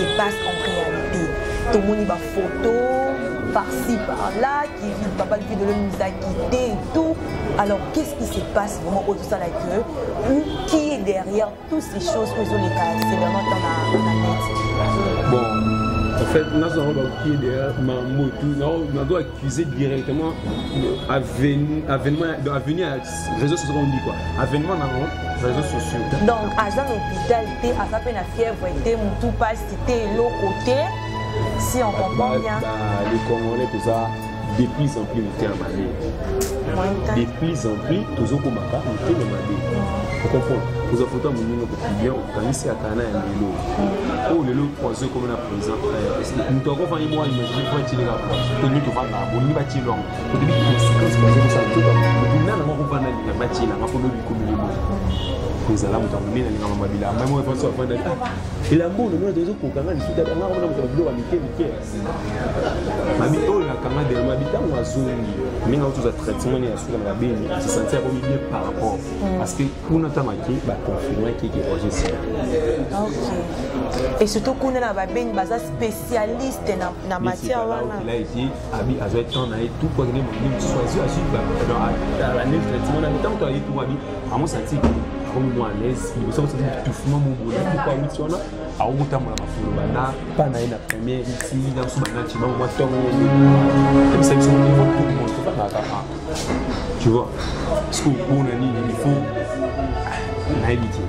se passe en réalité? Tout le monde y va photo, par-ci, par-là, qui vit, papa lui de nous a quitté et tout. Alors, qu'est-ce qui se passe vraiment au tout ça là que ou qui est derrière toutes ces choses où ils ont les cas? C'est vraiment dans la net. Bon, en fait, nous avons qui est derrière Mamotou. On doit accuser directement avenir à réseaux sociaux, on dit quoi? Avènement dans les réseaux sociaux. Donc, à l'hôpital, à sa peine à fièvre, tout passe, c'était l'autre côté. Si on comprend bien. Les Congolais, tout ça, de plus en plus, nous sommes malades. De plus en plus, nous sommes malades. Vous comprenez? Vous avez photo à mon niveau quotidien, quand ici à Cana et Lélo. Oh, Lélo, croisé comme on a présent. Nous avons fait moi, imaginez, pour être là, pour nous, tout va là, pour nous, bâtir long. Pour nous, conséquences, pour nous, ça, tout va. Nous n'avons pas de la bâtir là, pour nous, comme le mot. Nous allons nous emmener dans les Mabila. Même moi, je pense que et la boule, nous avons pour Kanga, nous avons Mami, oh, la Kanga de Mabita, on a zone. Mais nous avons un traitement, il y a sur la baie, se sentir comme bien par rapport. Parce que pour notre marqué, confirmer qu'il y a projet. Ok. Et surtout qu'on est dans la baie, une base spécialiste dans la matière. Il a été habillé à temps, tout pour que les gens choisissent à suivre dans l'année de traitement. On a tant que tout habillé, à mon senti. Comme moi à l'aise, il me semble que c'est tout fou, mon bonheur, pourquoi oui, tu en as à où t'as mon affaire, pas na la première ici, dans ce matin, tu m'as moi ton comme ça, ils sont tout le monde, c'est pas d'accord. Tu vois, ce qu'on a dit, il faut naïveté.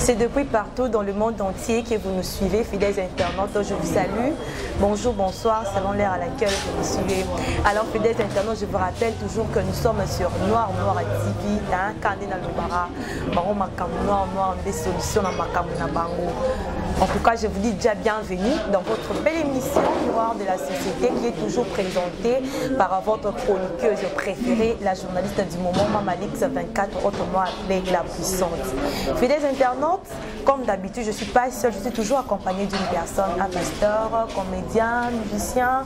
C'est depuis partout dans le monde entier que vous nous suivez, fidèles internautes. Je vous salue. Bonjour, bonsoir, selon l'heure à laquelle vous nous suivez. Alors, fidèles internautes, je vous rappelle toujours que nous sommes sur Noir TV, Kandina Lubara, Baron Makam Noir, des solutions dans Makam Nabango. En tout cas, je vous dis déjà bienvenue dans votre belle émission Miroir de la société qui est toujours présentée par votre chroniqueuse préférée, la journaliste du moment, Mamalix 24, autrement appelée la puissante. Fidèles internautes, comme d'habitude, je ne suis pas seule, je suis toujours accompagnée d'une personne, un pasteur, comédien, musicien,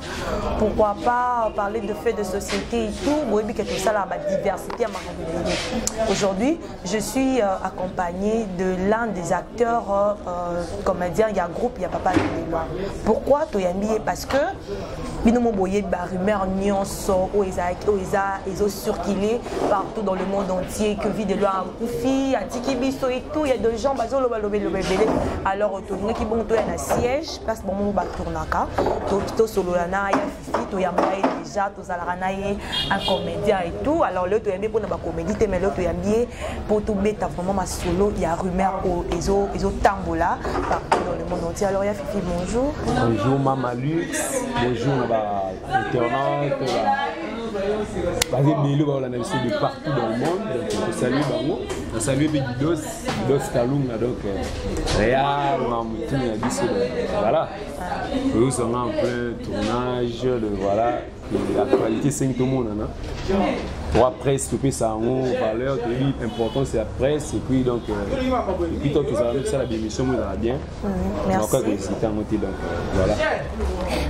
pourquoi pas parler de faits de société et tout, oui, que tout ça, la diversité à ma communauté. Aujourd'hui, je suis accompagnée de l'un des acteurs comédiens, il y a un groupe, il y a Papa Lelwa. Pourquoi Toyambi? Parce que nous avons des rumeurs ils ont circulé partout dans le monde entier que vie de loi en Koufi, à Tikibiso et tout, il y a des gens qui ont alors retourner qui vont tourner un siège parce que bon tournaka to solo na ya fifi to ya mai déjà to zalarana un comédien et tout alors le to yambi pour na ba comédie mais le to yambi pour tout beta vraiment ma solo il y a rumeur ils ont tambola partout dans le monde entier alors ya fifi bonjour. Bonjour Mama Lux, bonjour internaute on a de partout dans le monde, donc je salue Bango, je salue Didos Kalunga, donc Réal, voilà, nous sommes en plein tournage, voilà, l'actualité 5 tout le monde, pour la presse, tout ça en valeur, l'important c'est la presse, et puis donc, et puis toi tout ça, la émission, on va bien, merci. Donc, voilà.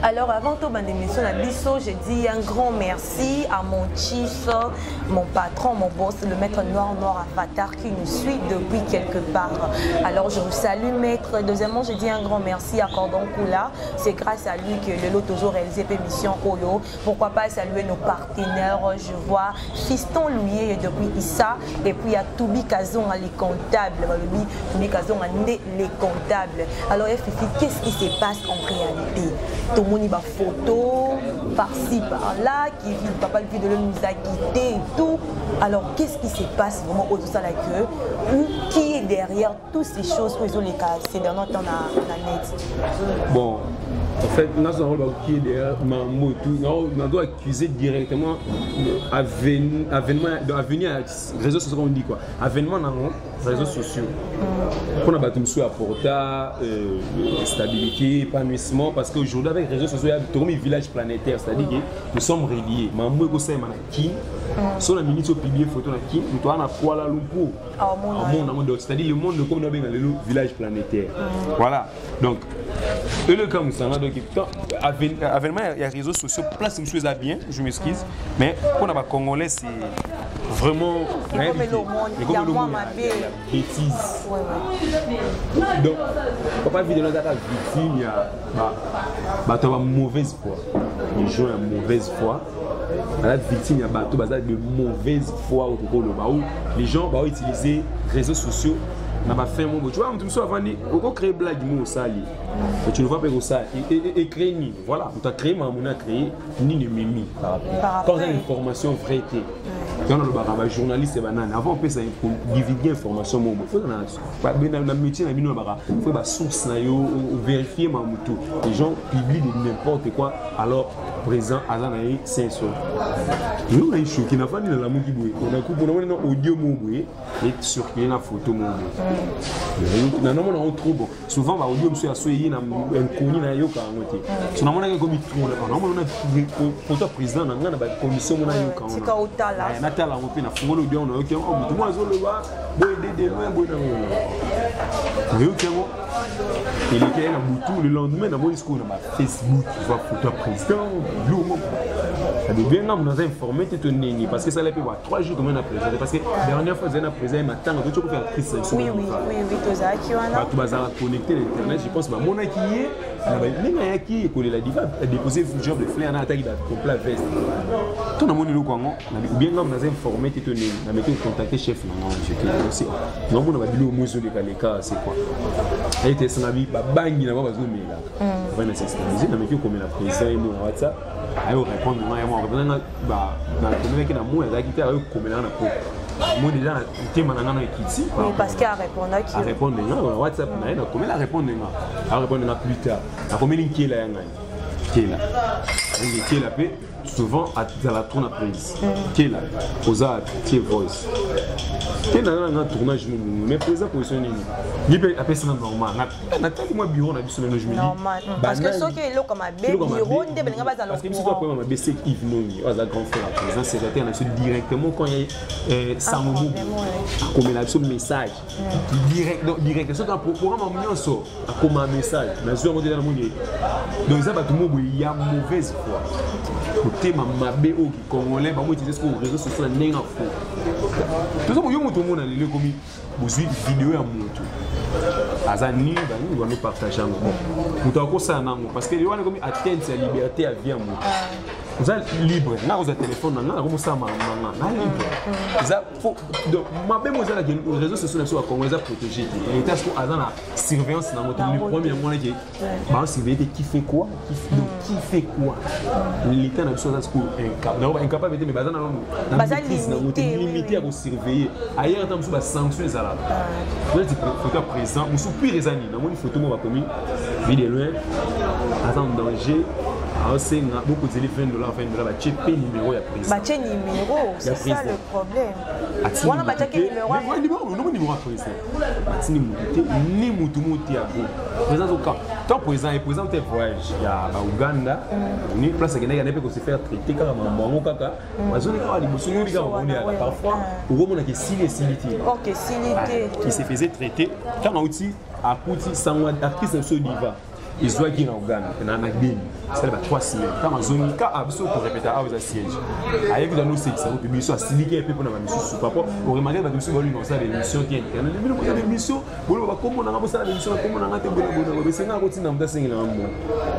Alors avant tout, l'émission, je dis un grand merci à mon chief, mon patron, mon boss, le maître Noir Avatar qui nous suit depuis quelque part. Alors je vous salue maître. Deuxièmement, je dis un grand merci à Cordon Koula. C'est grâce à lui que le lot toujours réalisé l'émission Oyo. Pourquoi pas saluer nos partenaires. Je vois Fiston Louis depuis Issa et puis il y a Toubi Kazon les comptables. Toubi Kazon les comptables. Alors Fifi, qu'est-ce qui se passe en réalité? Tout le monde y va photo par-ci par-là, qui vit papa lui de nous a quitté et tout. Alors qu'est-ce qui se passe vraiment au tout ça là que ou qui est derrière toutes ces choses où ils ont les cas? C'est dans notre temps la net. Bon, en fait, nous avons qui est derrière Mamotou. On doit accuser directement avenir réseaux sociaux, on dit quoi? Avènement dans les réseaux sociaux. On a battu monsieur apporta stabilité, épanouissement, parce qu'aujourd'hui avec les réseaux sociaux, il y a un village planétaire, c'est-à-dire que nous sommes reliés. Mais moi, je sais que sur la minute où publier photo na qui, nous avons Kuala Lumpur. C'est-à-dire le monde comme nous avons le village planétaire. Voilà. Donc, le cas où ça a donc avènement il y a les réseaux sociaux, place monsieur ça bien, je m'excuse, mais pour les Congolais c'est vraiment il y a moi ma bêtise. Donc, papa vidéo là victime, il y a mauvaise foi. Les gens ont mauvaise foi. La victime, il y a de mauvaise foi autour de l'eau. Les gens vont utiliser les réseaux sociaux. Tu vois, tu vas créer une blague, et tu ne vois pas ça. Et créer ni. Voilà, tu as créé, mais on a créé ni ne mimi. Quand on a une information vraie, quand on a un journaliste, avant on peut divulguer l'information. Il faut que source vérifier. Les gens publient n'importe quoi, alors présent à la c'est ça. Nous, on a choqué, on a fait la mouki bouée. On a coupé un audio moué et circulé la photo moué. On a trop bon. Souvent, l'audio monsieur a soigné un connu na yoka ngote. Souvent, on a comme on a photo président na ngana ba commission na yoka. C'est quand otala. Na tala on peut na fongo l'audio on a yoka. Oh, moi zo le ba boy de loin boy na. Yoka mo. Il était na Boutou le lendemain na Monisco na Facebook, tu vois photo président. Ça devient là, on a informé parce que ça l'a fait 3 jours comment on a présenté. Parce que la dernière fois, on a présenté matin, on a tout faire crise. Oui, tout ça qui on a connecté l'internet, je pense que mon acquis, même qui est la diva a déposé un job de fleur en attaque de complet veste. Tout le monde est là, ou bien on a informé, on a mis contacté chef. Non, on a dit au moins sur les cas, c'est quoi? Il était son avis, bang, il n'a pas besoin de là. On a systémisé, on a mis comme la présidente et mon WhatsApp. Ayo répondre moi moi déjà thème na ngana ekiti parce qu'il a répondu qui répondre na WhatsApp na ina comment la répondre na plus tard na comment linki la yanga kela linki la pe souvent à la tourne prise kela posa tie voice kena na tournage mais présent position nini libre après c'est normal na tali moi bureau na biso no je me dis normal parce que ce qui est là comme un bureau ndé belinga bazalo parce que biso quoi ma BC Yves Noni oza grand frère président secrétaire na directement quand il y a ça momo comme la biso message direct ce dans programme en nyonso comme un message na zo mo na monde donc ça ba tout mo il y a mauvaise foi côté mabe o qui congolais ba mo utiliser ce réseau social nenga fo tout ça yo moto mona lele komi bozui vidéo ya moto azani bani ba nous partager ngo moto akosa nango parce que les wana komi atteinte ya liberté ya vie ya moto vous êtes libre na vous téléphone na comme ça na libre ça faut donc mabe mo za les réseaux sociaux na so congolais za protéger et est-ce que azana surveillance na moto le premier mois que ba surveiller qui fait quoi qui fait quoi l'état na so za ce incapable mais bazana limité à surveiller ailleurs tant ba sanction ça là vous êtes photo présent vous soupir les années na moni photo mo ba commis vidéo loin en danger. C'est beaucoup de $20, $20, numéro ya président. Bah numéro, c'est ça le problème. On a battu numéro. Non numéro à président. Batini ni mutu muti abo. Président au camp. Tant président et président tes voyage ya ba Uganda. Ni place que na pe ko se faire traiter kaka mamango kaka. Bazoni ka li bosu ni ka on est parfois au moment que silité. OK, silité. Qui se faisait traiter quand on outil à kuti sangwa artiste so diva. Ils ont gagné en Ghana, et en Agdeni, c'est 3 semaines. Quand on a zone, quand on a répété à un siège, avec nous, c'est que ça peut être siliqué un peu pour la mission sous papa. On remarque que nous avons une émission qui est une émission. Comment on a fait l'émission, comment on a fait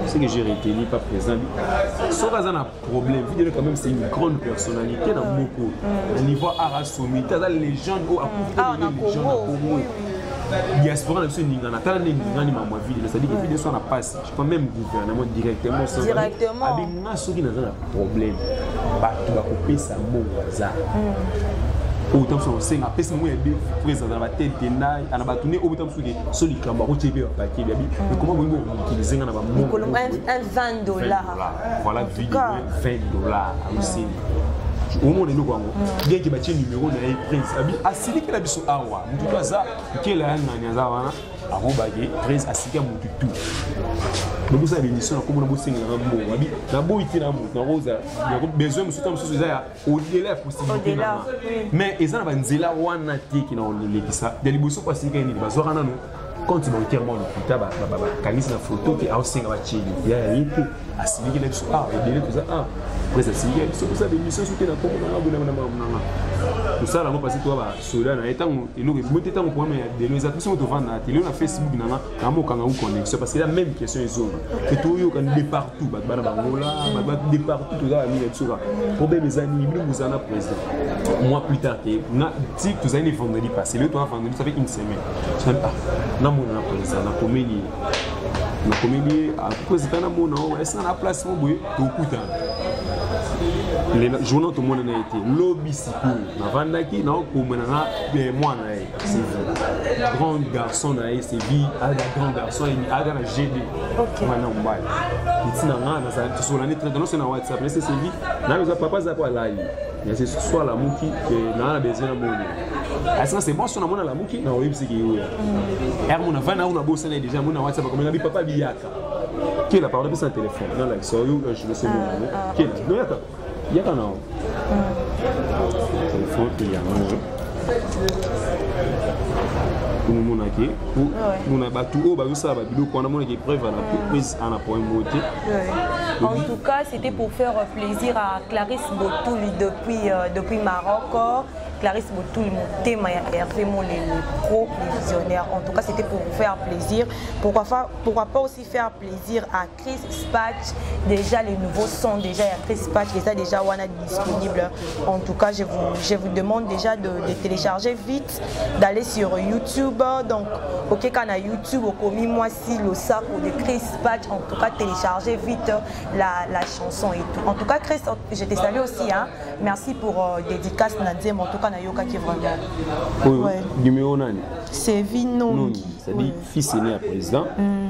c'est que j'ai retenu, pas présent. Sauf qu'il y a un problème, vidéo quand même, c'est une grande personnalité dans mon cours. Au niveau Arassoumi, tu as les gens qui ont diaspora na biso ninga na tala ninga ni mama ville c'est-à-dire que vidéo soit na passe je peux même gouvernement directement abinga soki na problème ba tu ba couper ça mon hasard autant so senga pesa mo yebe président na tête na ana batune autant soki soli kamba ko tebe ba paquet bien mais comment vous utiliser na ba mo un $20 voilà vidéo $20 aussi au moins les locaux bien qu'il bâtit numéro na prince abi asili que la biso awa mutu baza que la ngani azawana arobage prince asika mutu tout donc ça l'émission comme on a bossé na mbo abi na bo iti na mutu na rosa ya besoin musu tam susu za au-delà possibilité mais ezana banzela wana tiki na olekisa de liboso kwa sika ni bazora nanu compte bancaire moi le putain kanisi na photo qui a aussi ngaba chili ya yiki asili que la biso délai tout ça après ça c'est ça l'émission soute na comme na ngabona na tout ça là moi parce que toi ba soda na etant eloko monter tant pour mais de nous attention de vendre na télé na Facebook na mo kanga ou connexion parce que la même question est zone que tout yo kan de partout ba bangola ba de partout tout ça mi et ça problème mes amis nous en a président moi plus tard na ti tout ça ni vendredi passé le toi vendredi ça fait une semaine na mo na président na comédie à président na mo na est-ce na place mo boye to kuta les journaux tout le monde a été lobby siku na vandaki na ko menana de moi na c'est grand garçon na c'est vie à la grand garçon il a la GD maintenant mbaya itina ngana ça sur l'année très dans na WhatsApp c'est vie na les papa za kwa là il y a ce soir la muki na na besoin na moni asa c'est bon sur na mona la muki na web c'est qui er mona vana una bossa na déjà mona WhatsApp comme na bi papa biyaka qui la parole de son téléphone dans la so yo je le sais moi qui non yaka yaka na téléphone il y a mon aki mon batu o ba ça ba bilo ko na mon ki preuve na prise en point moté. En tout cas, c'était pour faire plaisir à Clarisse Botouli depuis Maroc. Clarisse Botouli, mon thème Hervé Mon les pro visionnaires. En tout cas, c'était pour vous faire plaisir. Pourquoi pas aussi faire plaisir à Chris Spatch. Déjà, les nouveaux sons, déjà, Chris Spatch, déjà Wana disponible. En tout cas, je vous demande déjà de télécharger vite, d'aller sur YouTube. Donc, ok, quand on a YouTube, au commis moi si le sac de Chris Spatch, en tout cas, téléchargez vite la chanson et tout. En tout cas, Chris, je te salue aussi. Hein. Merci pour dédicace Nadim. En tout cas, Nayoka qui est vraiment. Ouais. Numéro nani. C'est Vinongi. C'est-à-dire fils aîné à président.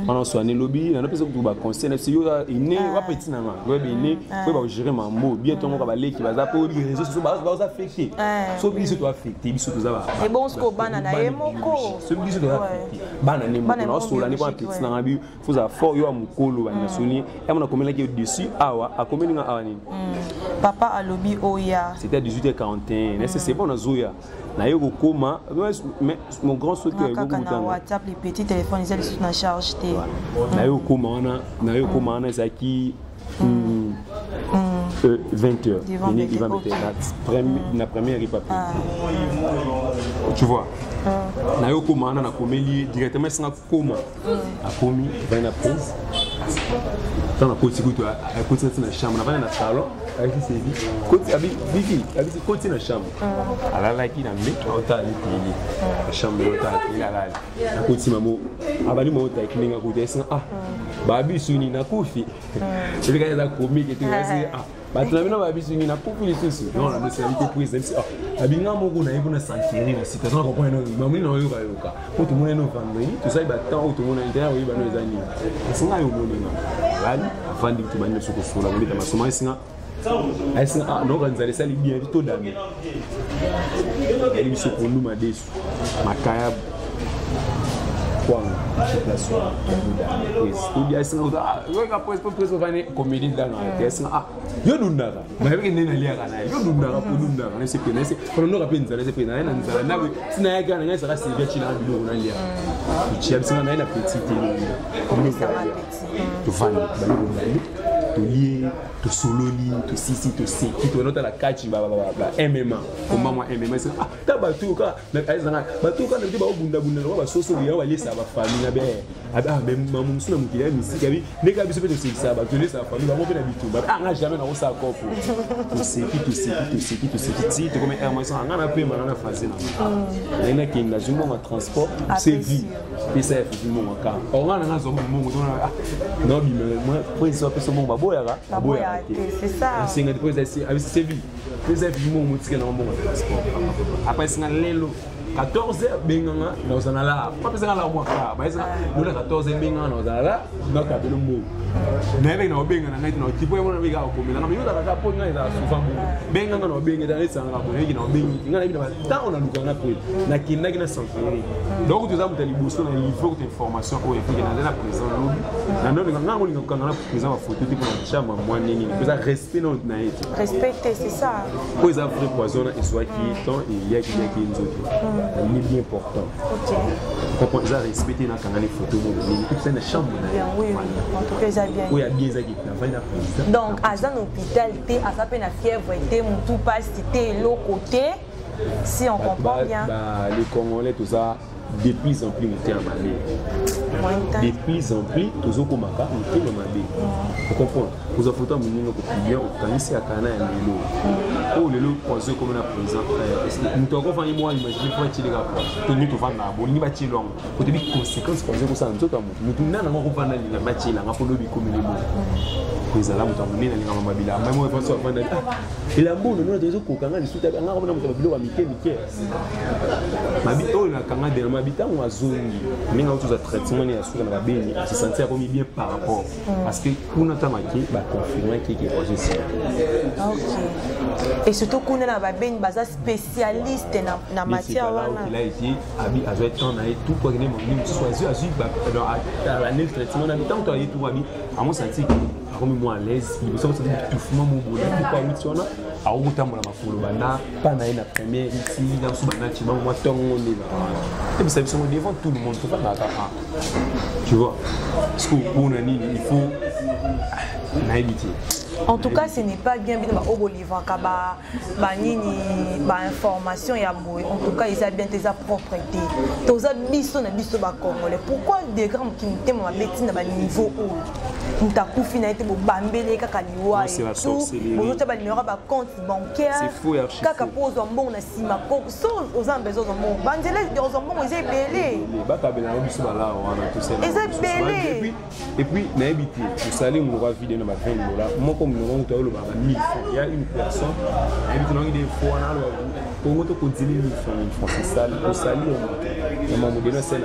On a soigné lobby. On a besoin de conseil. Si vous êtes né, vous êtes petit nana. Vous êtes né, vous êtes géré ma mot. Bientôt on va aller qui va zapper les réseaux sociaux. Vous affecter. Sauf que vous affecter. Et bon, ce qu'on banana est moko. Ce que vous affecter. Banana est moko. On a soigné les petits nana. Vous avez fort yo amukolo banana soigné. Et on a combien là qui est dessus. Awa. A combien là awani. Papa a lobby oya. C'était à 18h41. C'est bon na zoya. Nayo koma mais mon grand souhait que WhatsApp les petits téléphones ils sont en charge té nayo koma na zaki 20h il va mettre la première ripapi tu vois nayo koma na komeli directement sans koma a komi va na prise dans la côté à côté de la chambre on va dans le salon avec ses vies côté abi vivi abi côté na chambre ala la ki na metro hôtel la chambre hôtel il a la côté mamo abali mo hôtel ki ninga côté ça babi suni na kofi le gars da comique et tout ça batina babi suni na kofi les tout non la spécialité prise abi nga mo ko na yebo na sankéri na sita na ko no mamuni na yo ka ko tout monde no vendredi tout ça il va tant tout monde intérieur oui ba no ezani singa yo moninga bali afandi kuti bani suko sula ngolita masoma singa aïssa non organiser ça bien tout d'année elle se pour nous madesu makaya quoi place tout bien singa yo ka poste pour venir comédie dans la singa yo dundaka mais que nena lia kana yo dundaka pour dundaka c'est que c'est quand on rappelle nzala c'est pena na nzala na sina ya kana ngasa ka servir china bilo na lia tu as singa na petite comme ça tu vas bali to lié to sololi to sisi to seki to nota la kachi ba MMA komba moi MMA c'est ta batuka na aizanga batuka na ba bunda ba soso ya wali sa ba famille na be mamu suna mukile misika bi neka biso pe to seki sa ba to lesa famille ba mo pe na bitu ba nga jamais na ko sa kopo to seki ti to comme moi ça nga na pe mana na phase na ina kinga zumo ma transport c'est vie PCF zumo ka o nga na zo mo to na no bi moi prince so pe so mo ba c'est ça. C'est une c'est vie. Les avis du monde qui dans mon transport. Après c'est un lelo 14h benganga na là pas besoin la moi ka ba ça nous 14h benganga na là na ka belo mo na ebe na benga na ngati na tipo mo na biga ko mina na miyo da ka po ngai da sufa mo benganga na benga da isa nga ko ngi na bengi ngana bi na ta ona luka na ko na kinna gina sanferi donc tu as mutali bosso na livre de information ko e fi na la présent lobi na no nga ngoli nga na présent wa photo tipo na chama moi nini que ça respect na été respecter c'est ça ko za vrai poison et soit qui temps il y a qui nzoto ni bien important OK quand ça respecter na kanga les photos mo ni c'est na chambre na oui en tout cas ça bien oui a bien ça qui na va na président donc à un hôpital té à ça peine la fièvre était mon tout pas c'était l'autre côté si on comprend bien les Congolais tout ça de plus en plus monter en malade. De plus en plus, tous au Komaka, monter en malade. Vous comprenez? Vous avez photo à mon nom bien, quand ici à Cana et Lélo. Oh, Lélo, posé comme un président. Nous avons fait moi imaginer pour tirer la porte. Tout nous tout va na bon, ni bâti long. Pour te dire conséquences posées comme ça, nous autres nous tout n'a pas compris na bâti là, pour le bi comme les mots. Nous allons nous emmener dans les mabila. Même moi, je pense à faire. Et la bonne, nous avons des Kokanga, les sous-têtes, on a vraiment des bilo à Mickey. Mabito, la Kanga de habitant ou à zone mais on a traitement et sur la beni se sentir comme bien par rapport parce que on a marqué bah confirmer qui est position OK et surtout qu'on a la beni basa spécialiste na matière là il a été abi a joué temps na tout quoi que nous choisir dans l'année de traitement habitant on a tout abi à mon senti comme moi à l'aise il me semble que tout fuma mon boulot pourquoi oui tu en as a omutambola mafulu bana pas na une première ici dans sous bana tu moi ton on est là et vous savez devant tout le monde faut pas d'accord tu vois parce que pour nani il faut na éviter en tout cas ce n'est pas bien bien au livre kaba banini ba information ya boy en tout cas ils a bien tes propriété tous a biso na biso ba congolais pourquoi des grands qui n'étaient ma bêtise na ba niveau haut mutakufi na été bo bambele kaka liwa et tout bo ta ba numéro ba compte bancaire c'est fou archi kaka pose mbongo na sima ko so aux ambezo mbongo banzele de mbongo ils belé ba kabela na biso ba là on a tout ça ils belé et puis na éviter vous salez mon roi vidéo na ba $20 moi comme nous avons le 1000 francs il y a une personne et puis nous des fois on a le pour moto ko dili 1000 francs c'est ça pour salir on m'a donné ça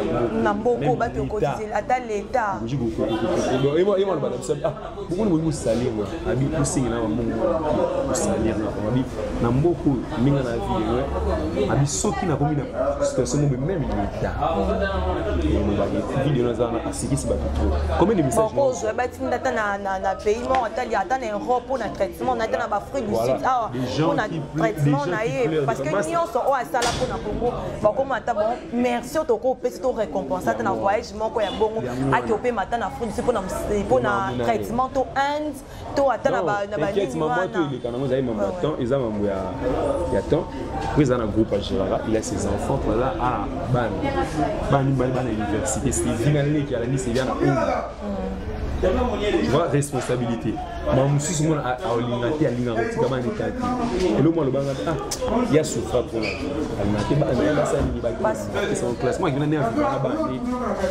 na mboko ba to cotiser ata l'état et moi le badam ça beaucoup nous salir moi abi pour signer na mbongo pour salir na abi na mboko minga na vie abi soki na komi na situation même l'état et nous ba vidéo na zana asiki si ba tout combien de messages bon je ba tinda na pays mo ata na Europe pour un traitement, on a dans l'Afrique du Sud, pour un traitement, parce que nous sommes au Asala pour un Congo, bon, merci au Toko, peut être récompensé dans un voyage, mon coin bon, à qui opé matin en Afrique du Sud pour un traitement, to Inde, to attendre na ba ni maman to il est quand même ils maman temps ils ont il y a temps puis ils ont un groupe à Gérard il a ses enfants là à ban université c'est finalé qui a la Nice il vient à tu vois responsabilité ma mususu mona a olingati alinga rotika bani kati elo mo lo banga ah ya souffra pour alinati ba na ba sani ba c'est son classement qui vient na bani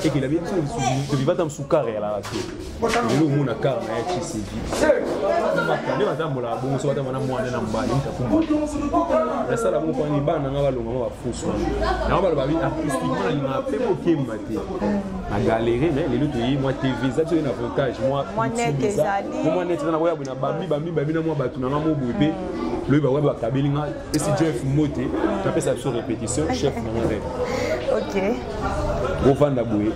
et qu'il a bien de vivre dans sous carré là elo mo na car na HCV ma kande ba tambola bongo so ba na mwana na mbali mtakumba la sala mo kwa ni bana nga balonga ba fuso na ba ba bi artistiquement na linga pe mo kemba te na galérer mais les luttes yi moi TV ça c'est un avantage moi moi net na boya bina bambi na moi batu na mo boebe le ba wa ba kabelinga et si Jeff Moté j'appelle ça sur répétition chef na rêve OK go vanda boye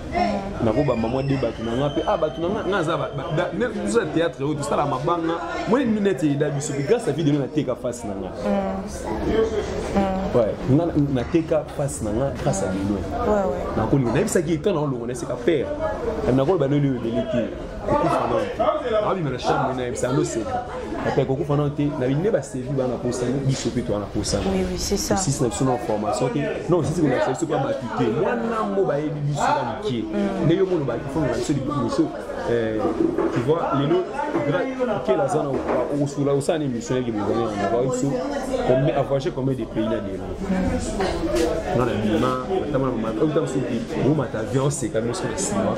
na ko ba maman de batu na ngape batu na ngaza ba nous à théâtre tout ça la mabanga moi une minute et da biso grâce à vidéo na teka face na nga ouais na teka face na nga grâce à vidéo ouais na ko ni na bisa ki quand on le c'est ka faire na ko ba no le leki ko fana abi me chambre na c'est un secret après ko fana te na bine ba sévi ba na posa ni biso pe to na posa oui c'est ça si c'est une information non si c'est une pas battu moi na mo ba e biso ba ki ne yo mo ba ki fo na so di biso tu vois, les lots, quelle la zone où ça, les missionnaires qui nous donnent en avoir, ils sont voyager combien de pays là dedans. Dans la vie, on avion, c'est quand même sur les cinémas.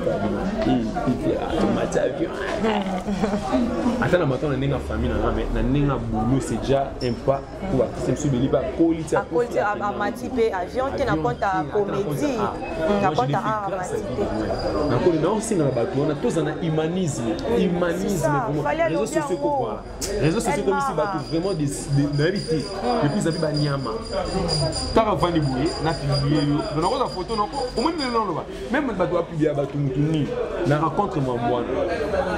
Attends, maintenant, on a une famille, on a un boulot, c'est déjà un pas pour artiste. Je suis pas qualité à Matipé, avion, tu n'as pas ta comédie, on n'a pas ta art à Matipé. On a aussi dans la bateau, on a tous un humanisme, réseaux sociaux comme quoi, réseaux sociaux comme ici, bateau vraiment des vérités. Depuis ça fait Nyama. Tu as vendu bouillir, n'a publié, on a la photo, au moins même le bateau a publié à bateau Moutouni, la rencontre moi moi.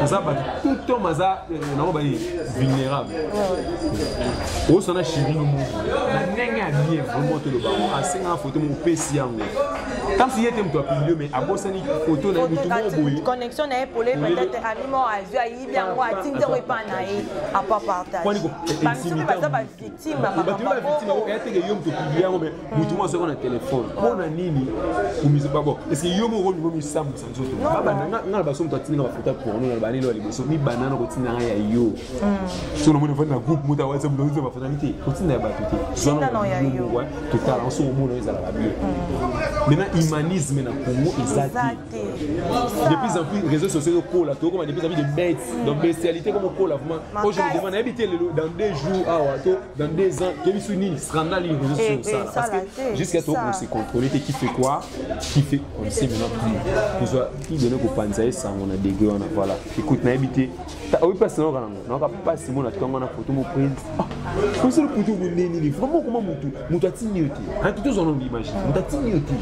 Nous avons tout le temps maza, vulnérable. Au son a chéri le monde, la nenga bien vraiment tout le ballon, à 50 photos mon PC en tant que si était toi publié mais à bosser une photo na Moutouni connexion na épolé peut-être aliment à vue à y bien moi à Tinder et pas naï à pas partager. Parce que ça va victime à pas Moutouma sur un téléphone. On a nini pour mise pas bon. Est-ce que yomo rôle mi sam sans autre. Baba na ba som to tinga ba photo pour nous na ba ni lo liboso mi banana ko tinga ya yo. So no mo na groupe muta WhatsApp no zo ba photo miti. Ko tinga ba tuti. Zona no ya yo. Total on so mo no za la bien. Maintenant humanisme na Congo exacté. De plus en plus réseaux sociaux ko la to comme de plus en plus de bêtes, donc bestialité comme ko la vraiment. Aujourd'hui je demande habiter dans 2 jours dans 2 ans, que suis ni scandale les réseaux sociaux ça parce que jusqu'à toi on s'est contrôlé qui fait quoi qui fait on sait maintenant plus soit qui donne pour penser ça on a dégueu on a voilà écoute na habité oui pas sinon on va pas si mon attend on a photo mon prince comme ça le photo mon nez vraiment comment mon toi tignoté hein tout on en imagine mon toi tignoté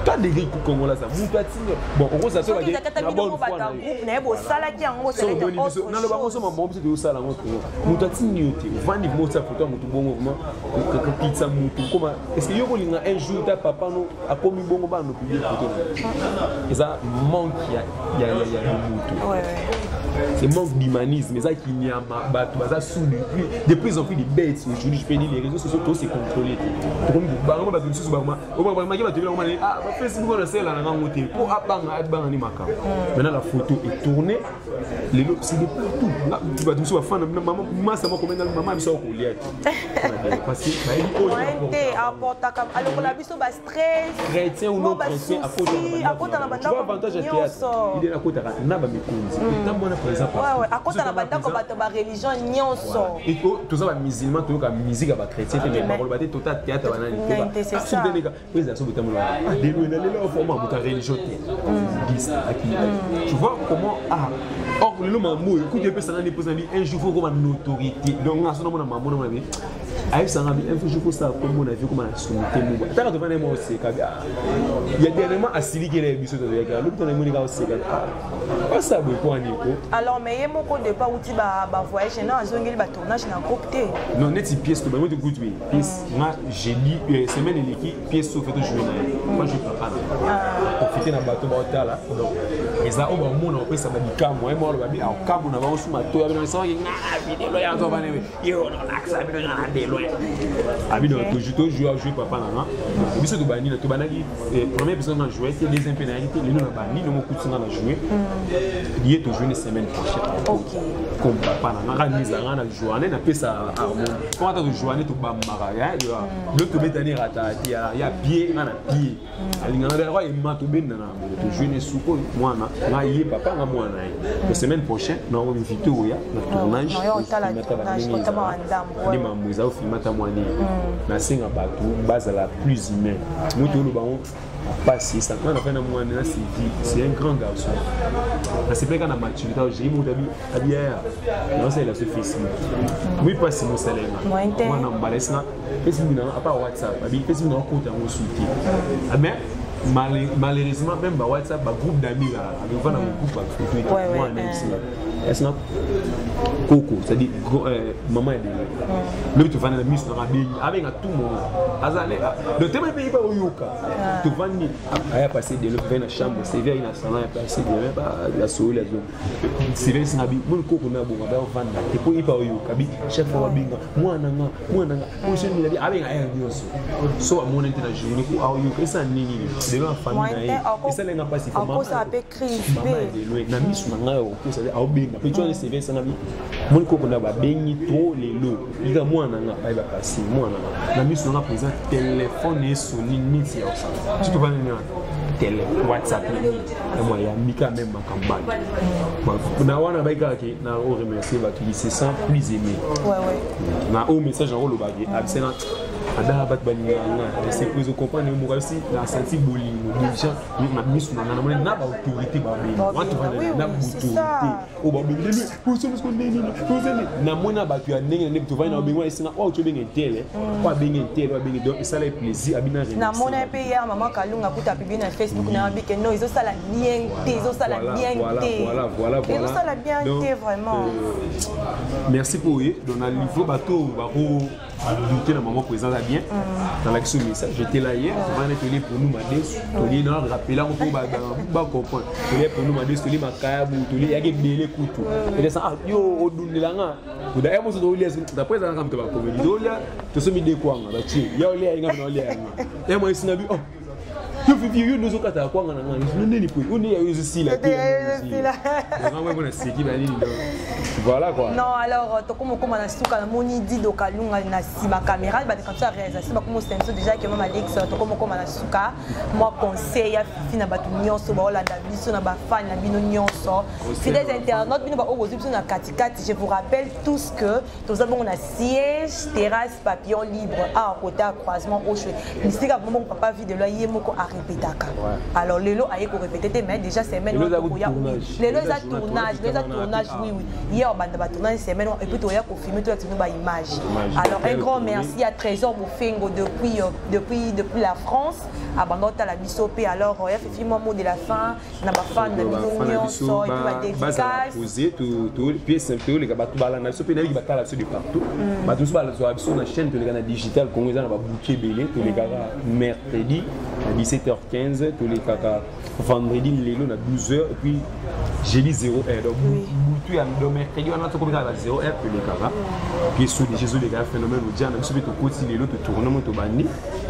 toi degré comme là ça mon toi tignoté bon on ça ça va dire la bonne fois na bo sala ki yango c'est le na le bango so mambo c'est de sala ngo mon toi tignoté vandi mo ça photo mon tout bon mouvement que pizza mutu comment est-ce que yo kolinga un jour ta papa no akomi bongo ba no publier photo et ça manque il y a mutu ouais c'est manque d'humanisme mais ça qui n'y a bato ça sous de plus en plus de bêtes aujourd'hui je peux dire les réseaux sociaux tout c'est contrôlé comme bango ba sous bango on va marquer ba télé on ah Facebook on sait là na ngoté pour abanga ni makam maintenant la photo est tournée les lots c'est de tout tu vas tout fan maman massa mo comment maman biso ko lié parce que ba il apporte alors la biso ba stress chrétien ou non chrétien à cause na banda avantage à théâtre il est à côté na ba mikonzi par exemple ouais à cause na banda ko ba religion nyonso et tout ça ba musulman tout ka musique ba chrétien mais ba ba total théâtre banani c'est ça oui ça so betamu la de nous na le format ba religion tu vois comment or le maman écoute un peu ça n'a pas un jour faut comme une autorité donc on a son maman maman aïe ça n'a un jour faut ça comme on a vu comment la soumettre nous t'as devant moi aussi il y a dernièrement Asili qui est biso de la l'autre on est moni aussi pas ça beaucoup en éco alors mais il moko de pas outil ba voyage na zongeli ba tournage na copté non net pièce que moi de good way pièce moi j'ai dit semaine l'équipe pièce sauf que jouer moi je peux pas profiter na bateau ba hôtel donc et ça on va mon on peut ça ba dikam moi moi ba bi au kabu na ba osuma to ya bi na ça vidéo ya to ba ne yo no laksa bi na de loin abi donc toujours jouer papa là biso to bani na to banaki premier épisode na jouer c'est des impénalités les nous na bani no coup na jouer il est toujours une semaine prochaine OK comme papa na organise na journée na pesa harmonie comment ta journée to ba mara le to betani rata ya pied na pied alinga na roi et mato ben na to jouer ne suko mwana na yé papa na mwana la semaine prochaine na on invite oya na tournage ni mamuza au filmata mwani na singa batu bazala plus humain mutu lo ba passer ça quand on a fait un mois c'est un grand garçon c'est pas quand on a maturité j'ai mon ami hier non c'est la suffisance oui pas si mon salaire moi on balance là Facebook na à part WhatsApp abi Facebook na compte en soutien mais malheureusement même ba WhatsApp ba groupe d'amis là avec un groupe photo moi même est-ce que Coco, c'est-à-dire maman est là. Tu vas dans la mise dans la vie, avec tout le monde. Le thème est payé par Oyoka. Tu vas à passer de l'autre dans la chambre, c'est vers une salon, à passer de la soleil, c'est vers une habit. Mon Coco n'a bon, on va vendre. Tu peux y par Oyoka, chef de la binga, moi nanga, moi je me l'ai dit avec un air aussi. Soit mon intérêt journée pour Oyoka, ça n'est ni de la famille. Et ça n'a pas si fort. Encore ça peut criser. Maman est loin. Na mise nanga, ça veut dire Obinga. Puis tu vois c'est vers ça n'a mon coco n'a pas béni trop les lots. Il a moi n'a pas passer moi n'a. La mise n'a présent téléphone et sonné ni c'est ça. Tu te vois télé WhatsApp et moi il y a Mika même ma campagne. Na wana ba ikaki na o remercier ba qui c'est sans plus aimer. Ouais. Na au message en le bagé absent ada bat baninganga c'est pour vous comprendre moi aussi la senti bolingo déjà na mise na ba autorité ba bé. Moi tu vois na autorité. O ba bengele pour ce que nini na mona ba tu a ndenge tu vas na bengwa isina o tu benga télé kwa benga télé wa benga donc ça le plaisir abina na mona pe ya maman Kalunga kuta publier na Facebook na bi que non ils ont ça la bien ils ont ça la bien voilà ils ont ça la bien vraiment merci pour eux donc na niveau bateau ba douter dans maman présent bien dans l'action message j'étais là hier on va nettoyer pour nous madès toli na rappeler on peut ba comprendre toli pour nous madès toli makaya bu toli ya ke belé kutu et ça yo odundelanga kuda emo so toli d'après ça comme tu vas comme dolia to so mi de kwanga ba chi ya oli ya ngam na oli ya emo isina bi oh you nous au kata kwanga na ngani nini po on est yo si la vraiment bon c'est qui ba nini voilà quoi non alors to comme na suka na moni di do Kalunga na sima caméra ba de comme ça réalisation ba comme c'est déjà que même Alex to comme na suka moi conseil ya fifi na batu nyonso ba olanda biso na ba fan na bino nyonso fidèles internautes bino ba ogozi biso na katikati je vous rappelle tous que nous avons un siège terrasse papillon libre à côté à croisement au chouet ici ka bon papa vie de loyer moko a répétaka alors lelo aye ko répéter mais déjà c'est même lelo za tournage oui hier banda ba tournage semaine et puis to ya ko filmer to ba image alors un grand merci à Trésor Mofengo depuis la France abandonne la bisopé alors ya fifi mot de la fin na ba fan na bino so et puis ba dédicace poser tout pièce simple les ba tout bala na bisopé na ba kala de partout ba tout bala sur na chaîne de la digital congolais na ba bouquet belé tous les gars mercredi à 17h15 tous les caca vendredi lelo na 12h et puis jeudi 0h donc tu as le mercredi on a tout comme ça à 0h pour les caca puis sous des Jésus les gars phénomène au diable sur tout côté lelo tout tournement tout bandi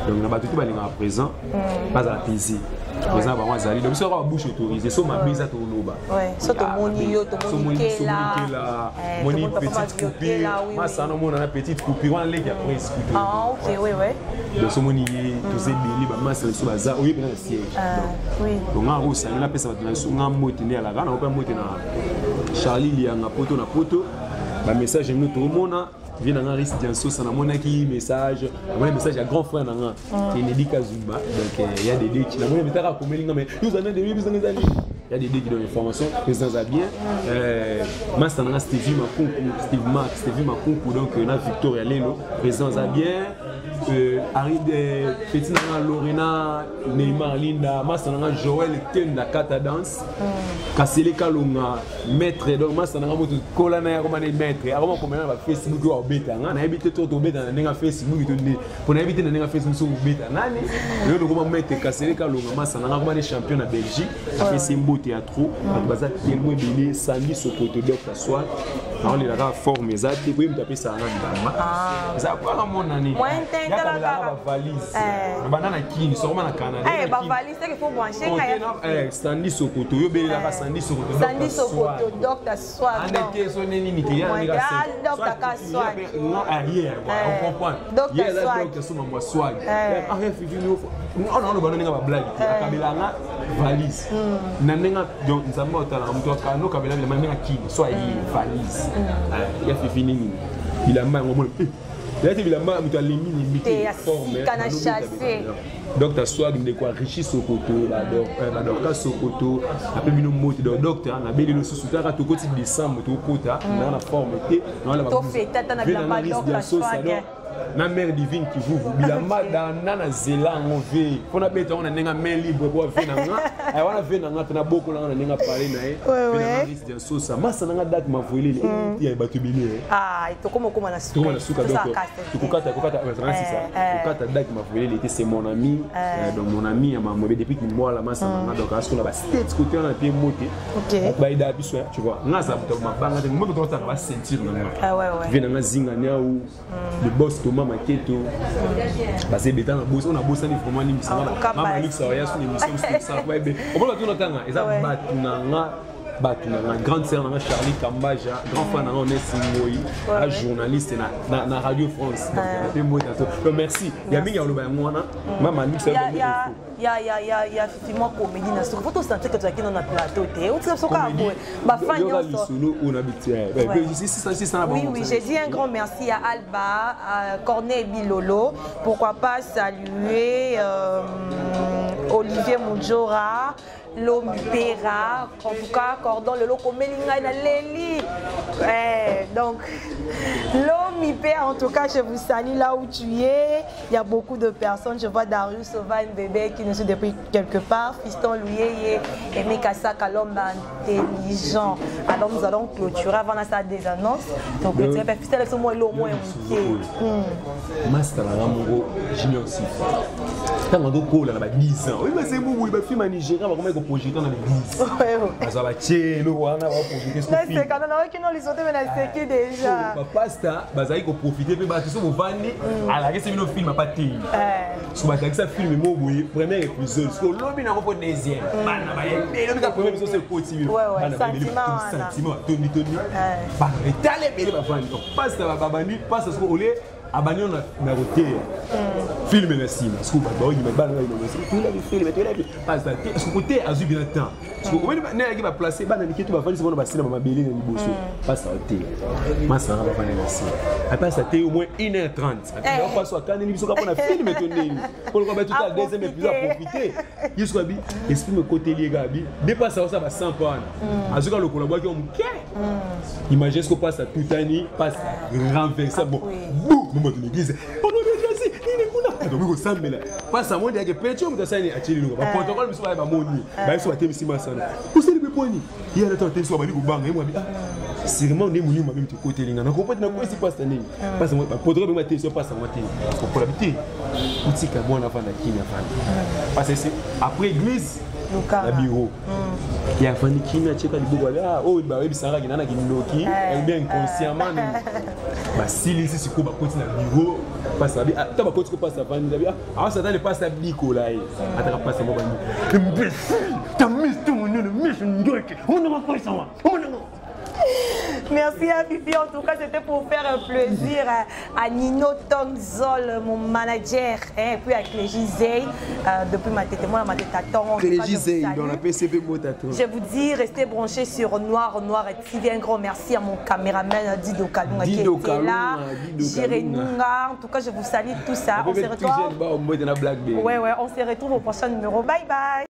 donc na ba tout bali na présent pas à plaisir présent ba wazali donc sera bouche autorisée so ma bise to loba ouais so to moni yo to moni kela moni petite coupure ma ça non mon na petite coupure on les après discuter ah OK oui donc so moni to se bili ba ma ça so baza oui bien siège oui donc on a ça na pesa ba na so ngam moti ne ala kana on moti na Charlie lianga poto na poto ba message nous tout mona vient dans un risque d'enso ça na mona qui message un message à grand frère nanga Kennedy Kazumba donc il y a des dés qui na mona metara comme linga mais nous en a des bisous il y a des dés qui donnent information président za bien master nanga Stevie Makunku donc na Victoria Lelo président za bien Harry de petit nanga Lorena Neymar Linda master nanga Joël Tenda Kata Dance Kasele Kalunga maître donc master nanga moto kolana ya comme maître avant comme na Facebook beta na habité to beta na nga Facebook to ndi pour na habité na nga Facebook so beta nani yo do ko mettre Kasele Kalunga masa na nga ko champion na Belgique après c'est mbo théâtre baza tellement belé Sandy Sokoto Dr Swat on les la forme za te ko mtape sa ngamba za kwa mon nani ya la valise banana kini so na Canada ba valise que faut brancher nga Sandy Sokoto yo belé la Sandy Sokoto Dr Swat andeke so neni ni ya nga Dr Swat non arrière on comprend il y a la docteur sur moi swag arrête fini on a banana nga blague akabela nga valise nanenga donc nzamba otala mtu akano kabela bila manga kini so yi valise ya fini nini bila manga ngomona là tu bila manga mtu alimini mité forme kana chasser Docteur Swag de quoi Richie Sokoto la docteur Sokoto après bino moti docteur na beli lo susu ta to koti décembre to kota na forme té na la to feta na la docteur Swag na mère divine qui vous bilamba dans na zela on ve pona beta on nenga main libre bo ve na nga ay wana ve na nga tena boko na nenga parler na e na liste de sosa masa na nga date ma voile ya batubili to comme na suka to na suka donc tukukata c'est ça tukukata date ma voile était c'est mon ami donc mon ami ma moi depuis qu'il moi la masa na nga donc asko na ba state côté on a pied moté ba ida biso tu vois nga ça ma banga moi to ta ba sentir na nga ve na nga zinga nya ou le boss Thomas Maketo parce que bétan boss on a bossé vraiment ni misanga mama luxa ya sur l'émission ça va be on peut tout entendre et ça batu na grande sœur na Charlie Kambaja grand frère na Onesi Moyi la journaliste na Radio France donc merci ya mingi ya loba ngwana mama luxa il y a effectivement comédie na faut tout sentir que tu as qui dans notre plateau te on se soka ba fan yo solo on habite oui j'ai dit un grand merci à Alba à Corneille Bilolo pourquoi pas saluer Olivier Mujora Lomipera, en tout cas, Cordon, le loco Melinga na Leli. Donc, Lomipera, en tout cas, je vous salue là où tu es. Il y a beaucoup de personnes. Je vois Darius Sova, une bébé qui nous suit depuis quelque part. Fiston Louye et Mikasa Kalom intelligent. Alors, nous allons clôturer avant la salle des annonces. Donc, tu vas faire fiston avec ce mot et l'eau moins Master Ramongo, Junior Sif. Quand on a 10 ans, oui, mais c'est bon, il va filmer en Nigeria, on va projeter dans l'église. Ça va tirer, on va projeter ce film. C'est quand on a qui nous les autres, mais c'est qui déjà. Papa, ça va profiter, mais parce que vous vendez, à la reste, c'est un film à pâté. Si vous avez ça film, moi, oui, premier épisode, parce que l'homme n'a pas de deuxième. L'homme n'a pas de deuxième, c'est possible. Sentiment, Tony. Passe à Babani, passe à ce qu'on est. Abandon na roté film na sima scoop ba o yima ba na film tu l'as vu parce que ce côté azu bien temps parce que on na qui va placer ba na liketu ba fani se bona ba sina ba mabeli na liboso passe à roté masa ba fani na sima après ça t'es au moins 1h30 après on passe à quand ni biso ka pona film tonné pour ko ba tout à deuxième épisode profiter jusqu'à bi exprime côté lié gabi dépasse ça ba 100 points azuka le collaborateur qui on imagine ce qu'on passe à tout année passe renverser bon on a l'église. On a déjà dit, il est là. Donc, vous savez, là. Pas ça, moi, il y a des pétitions, mais ça, il y a des pétitions. Le protocole, il y a des pétitions. Il y a des pétitions. Vous savez, il y a des pétitions. Il y a des pétitions. C'est vraiment des pétitions. Même du côté, il y a des pétitions. Il y a des pétitions. Parce que le protocole, il y a des pétitions. Parce que pour l'habiter, il y a des pétitions. Parce que après l'église, la bureau. Il y a des qui n'a pas de boulot. Oh, il y a des Sarah qui n'a pas de noki. Elle est inconsciemment. Si les ici qu'on va continuer à bureau, passe à bien. Tu vas continuer à passer à Vanilla. Alors ça t'allait passer à Bico là. Attends, passe à moi. T'as mis tout mon nom, mais je ne dois que. On ne va pas ça. Merci à Fifi, en tout cas c'était pour faire un plaisir à Nino Tongzol, mon manager, et puis à Clégie Zey, depuis ma tête, moi ma tête attend. Clégie Zey, dans la PCB Motato. Je vous dis, restez branchés sur Noir et TV. Un grand merci à mon caméraman Dido Kalunga qui était là, Jiré Nunga. En tout cas, je vous salue tout ça. On se retrouve. On se retrouve au prochain numéro. Bye bye.